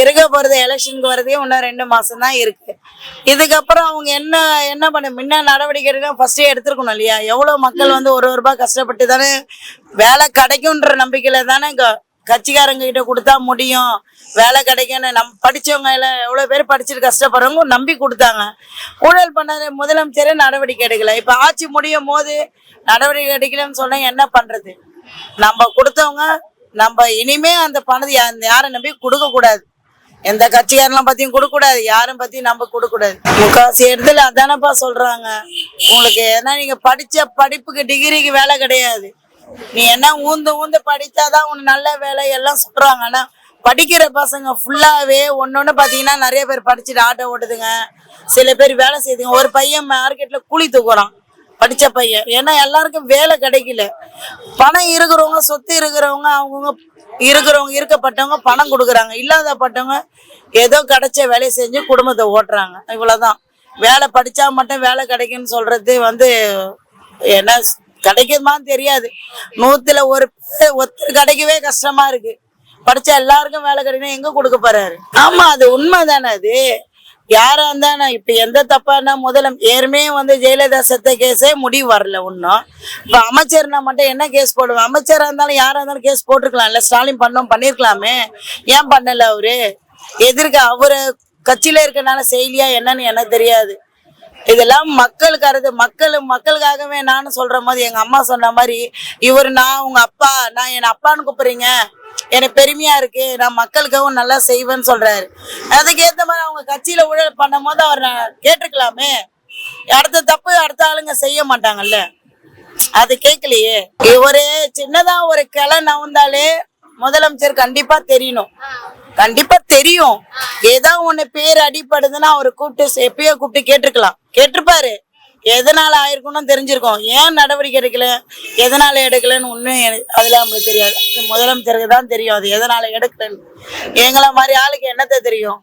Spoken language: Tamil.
இருக்க போறது எலெக்ஷனுக்கு வரதே இன்னும் 2 மாசம் தான் இருக்கு. இதுக்கப்புறம் அவங்க என்ன என்ன பண்ண முன்ன நடவடிக்கை எடுக்க ஃபர்ஸ்டே எடுத்துருக்கணும் இல்லையா? எவ்வளவு மக்கள் வந்து ஒரு ரூபாய் கஷ்டப்பட்டு தானே வேலை கிடைக்கும்ன்ற நம்பிக்கையில தானே கட்சிக்காரங்க கிட்ட கொடுத்தா முடியும், வேலை கிடைக்கும்னு படிச்சவங்க எல்லாம் எவ்வளவு பேர் படிச்சுட்டு கஷ்டப்படுறவங்க நம்பி கொடுத்தாங்க. ஊழல் பண்ண முதலமைச்சரே நடவடிக்கை எடுக்கல. இப்ப ஆட்சி முடியும் போது நடவடிக்கை எடுக்கலன்னு சொன்னா என்ன பண்றது? நம்ம கொடுத்தவங்க நம்ம இனிமே அந்த பணத்தை யாரை நம்பி கொடுக்க கூடாது. எந்த கட்சிக்காரெல்லாம் பத்தியும் கொடுக்க கூடாது, யாரும் பத்தியும் நம்ம கொடுக்க கூடாது. முக்காசி இடத்துல அதானப்பா சொல்றாங்க. உங்களுக்கு ஏன்னா நீங்க படிச்ச படிப்புக்கு டிகிரிக்கு வேலை கிடையாது. நீ என்ன ஊந்து படிச்சாதான் உனக்கு நல்ல வேலை எல்லாம் சொல்றாங்க. ஆனா படிக்கிற பசங்க ஃபுல்லாவே ஒன்னொன்னு பாத்தீங்கன்னா நிறைய பேர் படிச்சுட்டு ஆட்டோ ஓட்டுதுங்க, சில பேர் வேலை செய்யுதுங்க. ஒரு பையன் மார்க்கெட்ல கூலி தூக்குறான், படிச்ச பையன். ஏன்னா எல்லாருக்கும் வேலை கிடைக்கல. பணம் இருக்கிறவங்க சொத்து இருக்கிறவங்க அவங்கவுங்க இருக்கப்பட்டவங்க பணம் கொடுக்குறாங்க, இல்லாதப்பட்டவங்க ஏதோ கிடைச்ச வேலையை செஞ்சு குடும்பத்தை ஓட்டுறாங்க. இவ்வளவுதான். வேலை படிச்சா மட்டும் வேலை கிடைக்குன்னு சொல்றது வந்து என்ன கிடைக்குமான்னு தெரியாது. 100ல ஒருத்தர் கிடைக்கவே கஷ்டமா இருக்கு. படிச்சா எல்லாருக்கும் வேலை கிடைக்கணும், எங்க கொடுக்க போறாரு? ஆமா, அது உண்மை தானே. அது யாரா இருந்தா இப்ப எந்த தப்பானா ஏற்கனவே வந்து ஜெயலலிதா செத்த கேஸே முடிவு வரல ஒன்னும். இப்ப அமைச்சர்னா மட்டும் என்ன கேஸ் போடுவேன்? அமைச்சரா இருந்தாலும் யாரா இருந்தாலும் கேஸ் போட்டிருக்கலாம்ல. ஸ்டாலின் பண்ணிருக்கலாமே, ஏன் பண்ணல? அவரு எதிர்க்க அவரு கட்சியில இருக்கனால செய்யலையா என்னன்னு எனக்கு தெரியாது. இதெல்லாம் மக்களுக்காரது. மக்களுக்காகவே நானும் சொல்ற மாதிரி எங்க அம்மா சொன்ன மாதிரி இவரு நான் உங்க அப்பா, நான் என் அப்பான்னு கூப்பிடுறீங்க, எனக்கு பெருமையா இருக்கு, நான் மக்களுக்காகவும் நல்லா செய்வேன்னு சொல்றாரு. அதுக்கேற்ற மாதிரி அவங்க கட்சியில ஊழல் பண்ணும் போது அவர் கேட்டிருக்கலாமே. அடுத்த தப்பு அடுத்த ஆளுங்க செய்ய மாட்டாங்கல்ல, அது கேட்கலையே. ஒரு சின்னதா ஒரு கிளை நவுந்தாலே முதலமைச்சர் கண்டிப்பா தெரியணும், கண்டிப்பா தெரியும். ஏதோ ஒண்ணு பேர் அடிப்படுதுன்னா அவரு எப்பயோ கூப்பிட்டு கேட்டிருப்பாரு. எதனால ஆயிருக்கும்னு தெரிஞ்சிருக்கும். ஏன் நடவடிக்கை எடுக்கல, எதனால எடுக்கலன்னு உண்மை அதெல்லாம் நம்மளுக்கு தெரியாது. முதலமைச்சருக்கு தான் தெரியும் அது எதனால எடுக்கலன்னு. எங்களை மாதிரி ஆளுக்கு என்னத்த தெரியும்?